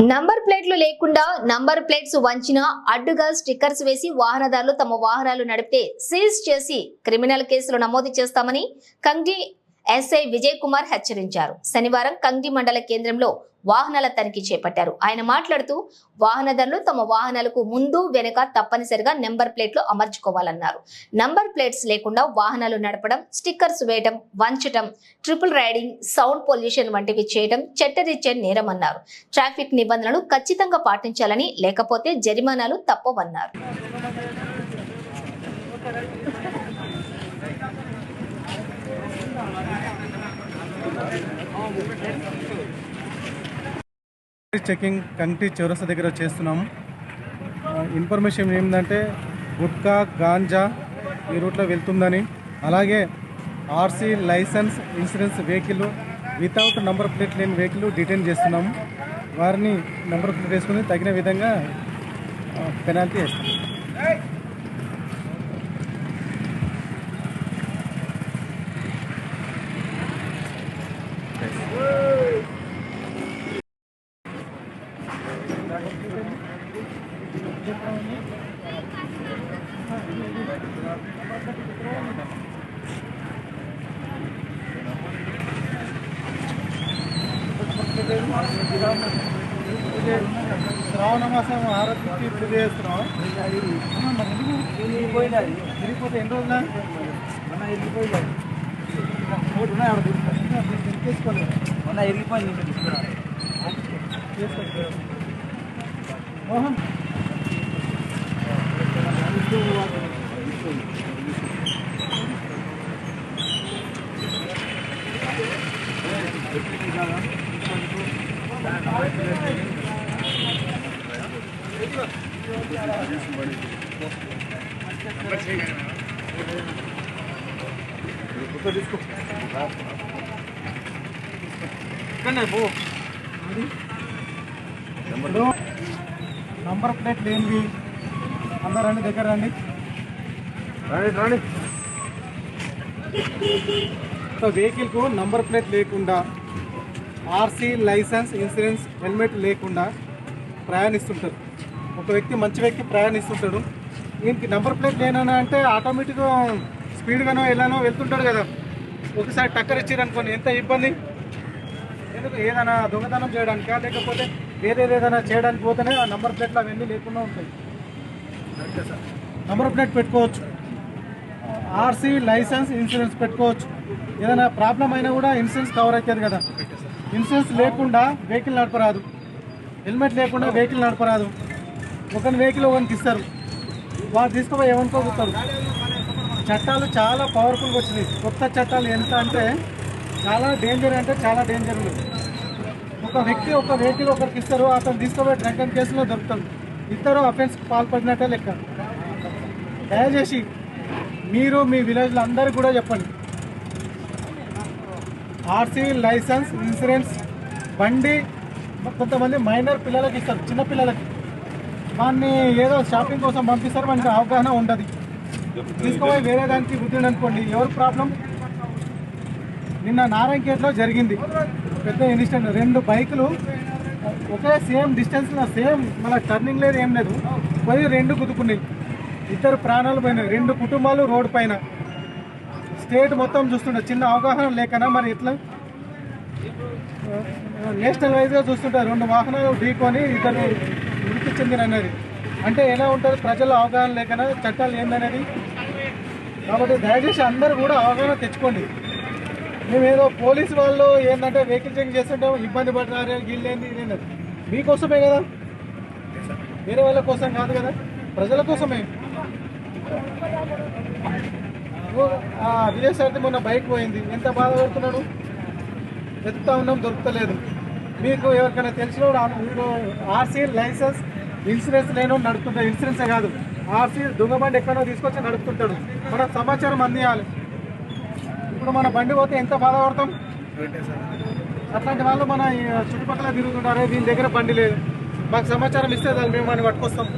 Number ప్లేట్లు లేకుండా number plates వంచిన అడ్డుగా స్టిక్కర్స్ వేసి వాహనదారులు తమ వాహనాలు నడిపితే సీజ్ చేసి క్రిమినల్ కేసులు నమోదు చేస్తామని కంగ్డి ఎస్ఐ విజయ్ కుమార్ హెచ్చరించారు. శనివారం కంగ్డి మండల కేంద్రంలో వాహనాల తనిఖీ చేపట్టారు. ఆయన మాట్లాడుతూ వాహనదారులు తమ వాహనాలకు ముందు వెనుక తప్పనిసరిగా నెంబర్ ప్లేట్లు అమర్చుకోవాలన్నారు. నంబర్ ప్లేట్స్ లేకుండా వాహనాలు నడపడం, స్టిక్కర్స్ వేయడం, వంచడం, ట్రిపుల్ రైడింగ్, సౌండ్ పొల్యూషన్ వంటివి చేయడం చట్టరీత్యా నేరమన్నారు. ట్రాఫిక్ నిబంధనలు ఖచ్చితంగా పాటించాలని, లేకపోతే జరిమానాలు తప్పవన్నారు. చెకింగ్ కంటి చౌరస్తా దగ్గర చేస్తున్నాము. ఇన్ఫర్మేషన్ ఏంటంటే గుట్కా గాంజా ఈ రూట్లో వెళ్తుందని, అలాగే RC licence insurance vehicle without number plate లేని వెహికల్ డిటైన్ చేస్తున్నాము. వారిని నంబర్ ప్లేట్ వేసుకుని తగిన విధంగా పెనాల్టీ వేస్తాం. శ్రావణ మాసం ఆరోగ్యకి పూజ చేస్తున్నాం. తిరిగిపోతే ఎన్ని రోజుల మోహన్ నంబర్ ప్లేట్ లేనివి అందరూ రండి, దగ్గర రండి. వెహికల్కు నంబర్ ప్లేట్ లేకుండా, ఆర్సీ లైసెన్స్ ఇన్సూరెన్స్ హెల్మెట్ లేకుండా ప్రయాణిస్తుంటారు. ఒక వ్యక్తి మంచి వ్యక్తి ప్రయాణిస్తుంటాడు. దీనికి నంబర్ ప్లేట్ లేనని అంటే ఆటోమేటిక్గా స్పీడ్గానో ఎలానో వెళ్తుంటాడు కదా. ఒకసారి టక్కర్ ఇచ్చారనుకోండి ఎంత ఇబ్బంది. ఎందుకు ఏదైనా దొంగతనం చేయడానికా, లేకపోతే వేరేది ఏదైనా చేయడానికి పోతేనే ఆ నంబర్ ప్లేట్లు అవన్నీ లేకుండా ఉంటాయి. నంబర్ ప్లేట్ పెట్టుకోవచ్చు, ఆర్సీ లైసెన్స్ ఇన్సూరెన్స్ పెట్టుకోవచ్చు. ఏదైనా ప్రాబ్లం అయినా కూడా ఇన్సూరెన్స్ కవర్ అవుతుంది కదా. ఇన్సూరెన్స్ లేకుండా వెహికల్ నడపరాదు, హెల్మెట్ లేకుండా వెహికల్ నడపరాదు. ఒకరి వెహికల్ ఒకరికి ఇస్తారు, వాళ్ళు తీసుకుపోయి ఏమనుకోగలుగుతారు. చట్టాలు చాలా పవర్ఫుల్గా వచ్చినాయి. కొత్త చట్టాలు ఎంత అంటే చాలా డేంజర్, అంటే చాలా డేంజర్ ఉంది. ఒక వ్యక్తి ఒక వెహికల్ ఒకరికి ఇస్తారు, అతను తీసుకుపోయి డ్రంక్ అండ్ కేసులో దొరుకుతాడు. ఇద్దరు అఫెన్స్కి పాల్పడినట్టే లెక్క. దయచేసి మీరు మీ విలేజ్లో అందరికీ కూడా చెప్పండి, ఆర్సీ లైసెన్స్ ఇన్సూరెన్స్ బండి కొంతమంది మైనర్ పిల్లలకి ఇస్తారు, చిన్న పిల్లలకి. వాడిని ఏదో షాపింగ్ కోసం పంపిస్తారు, మనకి అవగాహన ఉండదు. తీసుకుపోయి వేరే దానికి గుద్దిండి అనుకోండి, ఎవరు ప్రాబ్లం. నిన్న నారాయణఖేడ్లో జరిగింది పెద్ద ఇన్సిడెంట్. 2 బైకులు ఒకే సేమ్ డిస్టెన్స్లో, సేమ్ మన టర్నింగ్ లేదు ఏం లేదు, పోయి 2 గుద్దుకున్నాయి. 2 ప్రాణాలు పోయినాయి. 2 కుటుంబాలు రోడ్డు పైన. స్టేట్ మొత్తం చూస్తుంటే చిన్న అవగాహన లేకనా మరి ఎట్లా. నేషనల్ వైజ్గా చూస్తుంటే 2 వాహనాలు ఢీకొని 2 మృతి చెందిన అనేది అంటే ఎలా ఉంటుంది. ప్రజల అవగాహన లేకనా చట్టాలు ఏందనేది. కాబట్టి దయచేసి అందరూ కూడా అవగాహన తెచ్చుకోండి. మేమేదో పోలీసు వాళ్ళు ఏంటంటే వెహికల్ చెక్ చేస్తుంటే ఇబ్బంది పడుతున్నారు, వీళ్ళేంది ఇదేంది. మీకోసమే కదా, వేరే వాళ్ళ కోసం కాదు కదా, ప్రజల కోసమే. విజయసాయి మొన్న బైక్ పోయింది, ఎంత బాధపడుతున్నాడు. వెతుకుతా ఉన్నాం, దొరుకుతలేదు. మీకు ఎవరికైనా తెలిసిన మీరు ఆర్సీ లైసెన్స్ ఇన్సూరెన్స్ లేనో నడుపుతుంటాడు. ఇన్సూరెన్సే కాదు, ఆర్సీ దొంగ బండి ఎక్కడో తీసుకొచ్చి నడుపుతుంటాడు. మన సమాచారం అందియాలి. ఇప్పుడు మన బండి పోతే ఎంత బాధపడతాం. అట్లాంటి వాళ్ళు మన చుట్టుపక్కల తిరుగుతుంటారే, వీళ్ళ దగ్గర బండి లేదు, మాకు సమాచారం ఇస్తే దాన్ని మేము మనం పట్టుకొస్తాం.